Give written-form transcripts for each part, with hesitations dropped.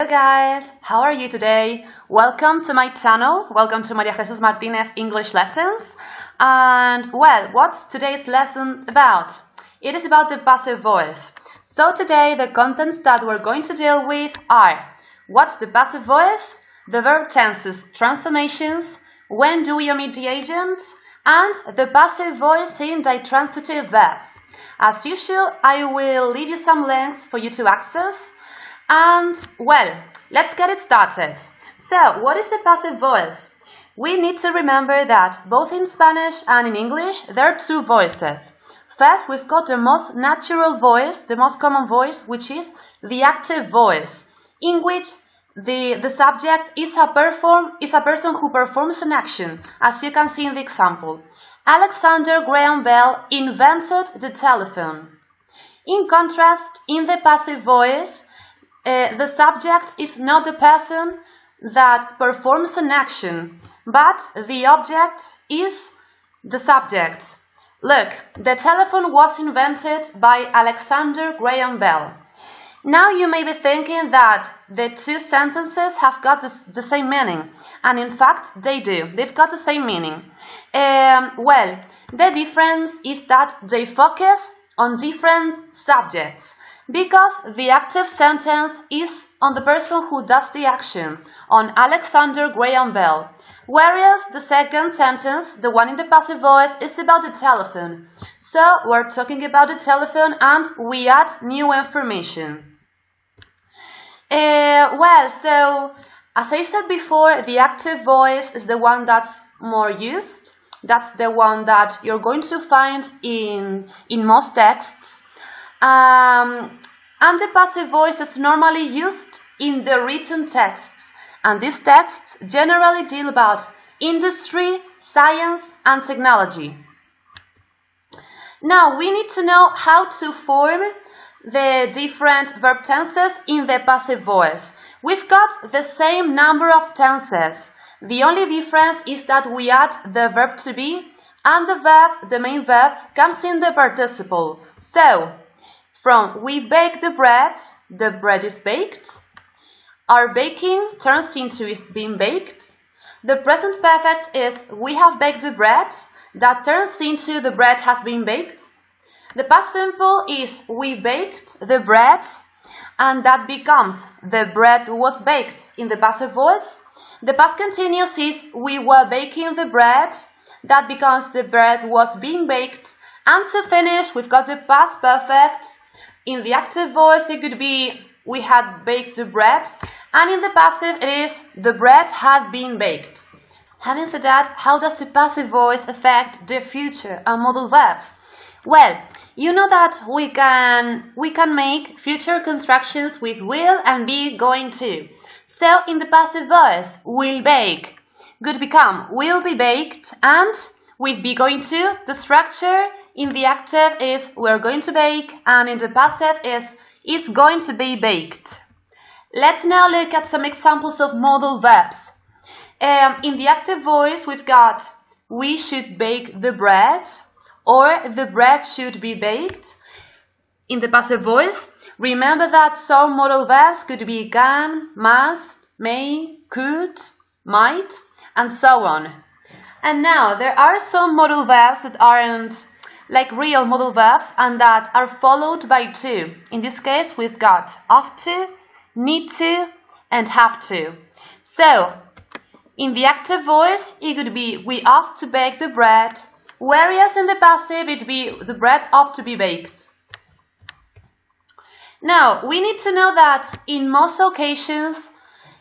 Hello guys, how are you today? Welcome to my channel, welcome to Maria Jesus Martinez English Lessons. And well, what's today's lesson about? It is about the passive voice. So today the contents that we're going to deal with are: what's the passive voice, the verb tenses, transformations, when do we omit the agent, and the passive voice in ditransitive verbs. As usual, I will leave you some links for you to access. And well, let's get it started. So, what is a passive voice? We need to remember that both in Spanish and in English there are two voices. First, we've got the most natural voice, the most common voice, which is the active voice, in which the subject is a person who performs an action, as you can see in the example. Alexander Graham Bell invented the telephone. In contrast, in the passive voice, the subject is not the person that performs an action, but the object is the subject. Look, the telephone was invented by Alexander Graham Bell. Now you may be thinking that the two sentences have got the same meaning, and in fact they do. They've got the same meaning. Well, the difference is that they focus on different subjects, because the active sentence is on the person who does the action, on Alexander Graham Bell, whereas the second sentence, the one in the passive voice, is about the telephone. So we're talking about the telephone and we add new information. Well, so as I said before, the active voice is the one that's more used. That's the one that you're going to find in most texts. And the passive voice is normally used in the written texts, and these texts generally deal about industry, science, and technology. Now, we need to know how to form the different verb tenses in the passive voice. We've got the same number of tenses. The only difference is that we add the verb to be, and the main verb, comes in the participle. So, from we bake the bread is baked. Our baking turns into is being baked. The present perfect is we have baked the bread, that turns into the bread has been baked. The past simple is we baked the bread, and that becomes the bread was baked in the passive voice. The past continuous is we were baking the bread, that becomes the bread was being baked. And to finish, we've got the past perfect. In the active voice, it could be we had baked the bread, and in the passive, it is the bread had been baked. Having said that, how does the passive voice affect the future and modal verbs? Well, you know that we can make future constructions with will and be going to. So in the passive voice, will bake could become will be baked, and with be going to, the structure in the active is we're going to bake, and in the passive is it's going to be baked. Let's now look at some examples of modal verbs. In the active voice, we've got we should bake the bread, or the bread should be baked. In the passive voice, remember that some modal verbs could be can, must, may, could, might, and so on. And now there are some modal verbs that aren't like real modal verbs and that are followed by to. In this case, we've got ought to, need to, and have to. So, in the active voice, it could be we ought to bake the bread, whereas in the passive, it'd be the bread ought to be baked. Now, we need to know that in most occasions,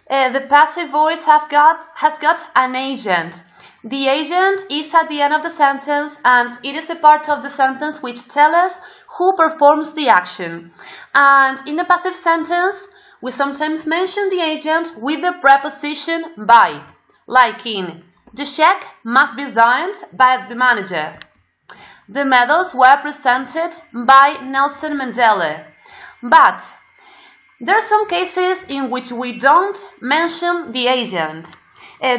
the passive voice has got an agent. The agent is at the end of the sentence, and it is a part of the sentence which tells us who performs the action. And in the passive sentence, we sometimes mention the agent with the preposition by, like in the check must be signed by the manager. The medals were presented by Nelson Mandela. But there are some cases in which we don't mention the agent.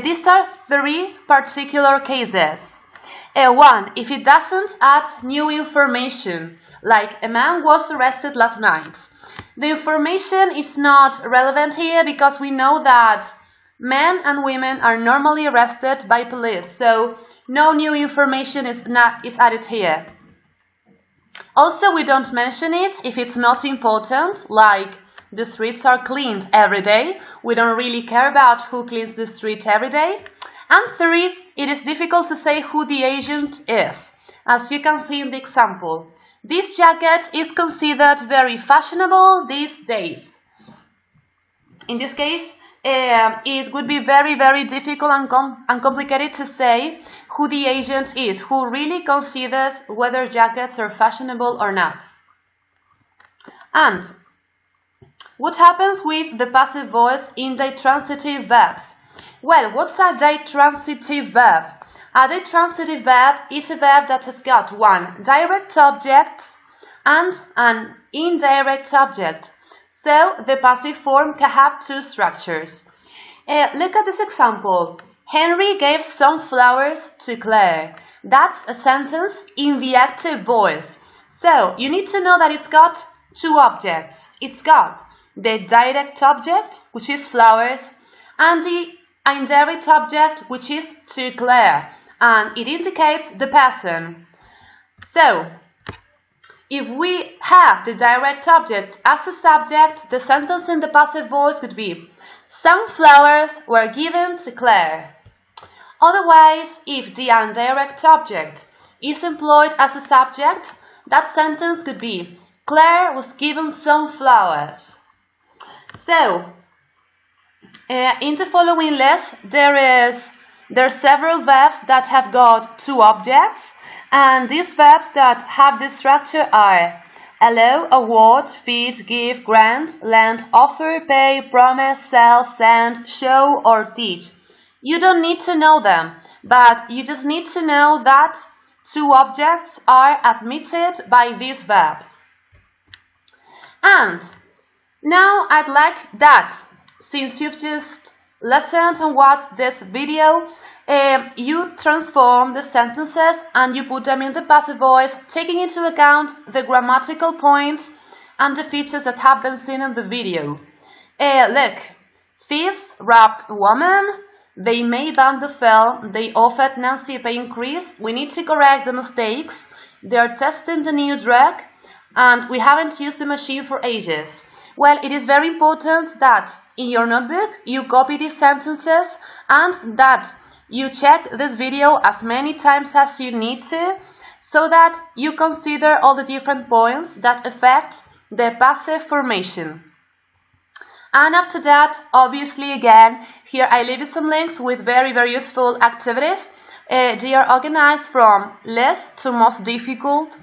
These are three particular cases. One, if it doesn't add new information, like a man was arrested last night. The information is not relevant here because we know that men and women are normally arrested by police, so no new information is added here. Also, we don't mention it if it's not important, like the streets are cleaned every day. We don't really care about who cleans the street every day. And 3, it is difficult to say who the agent is, as you can see in the example. This jacket is considered very fashionable these days. In this case, it would be very, very difficult and complicated to say who the agent is, who really considers whether jackets are fashionable or not. And what happens with the passive voice in ditransitive verbs? Well, what's a ditransitive verb? A ditransitive verb is a verb that has got one direct object and an indirect object. So the passive form can have 2 structures. Look at this example. Henry gave some flowers to Claire. That's a sentence in the active voice. So you need to know that it's got 2 objects. It's got the direct object, which is flowers, and the indirect object, which is to Claire, and it indicates the person. So if we have the direct object as a subject, the sentence in the passive voice could be, some flowers were given to Claire. Otherwise, if the indirect object is employed as a subject, that sentence could be, Claire was given some flowers. So, in the following list, there are several verbs that have got 2 objects. And these verbs that have this structure are allow, award, feed, give, grant, lend, offer, pay, promise, sell, send, show, or teach. You don't need to know them, but you just need to know that 2 objects are admitted by these verbs. And now I'd like that, since you've just listened and watched this video, you transform the sentences and you put them in the passive voice, taking into account the grammatical points and the features that have been seen in the video. Look, thieves robbed a woman, they made Van de Vel, they offered Nancy a pay increase, we need to correct the mistakes, they are testing the new drug, and we haven't used the machine for ages. Well, it is very important that in your notebook you copy these sentences and that you check this video as many times as you need to, so that you consider all the different points that affect the passive formation. And after that, obviously again, here I leave you some links with very, very useful activities. They are organized from least to most difficult,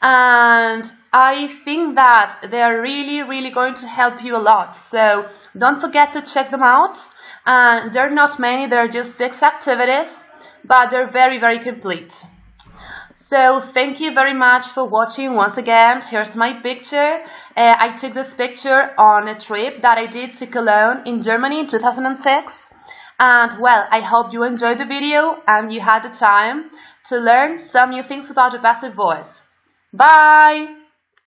and I think that they are really, really going to help you a lot. So don't forget to check them out. And there are not many, there are just 6 activities, but they're very, very complete. So thank you very much for watching once again. Here's my picture. I took this picture on a trip that I did to Cologne in Germany in 2006. And well, I hope you enjoyed the video and you had the time to learn some new things about the passive voice. Bye!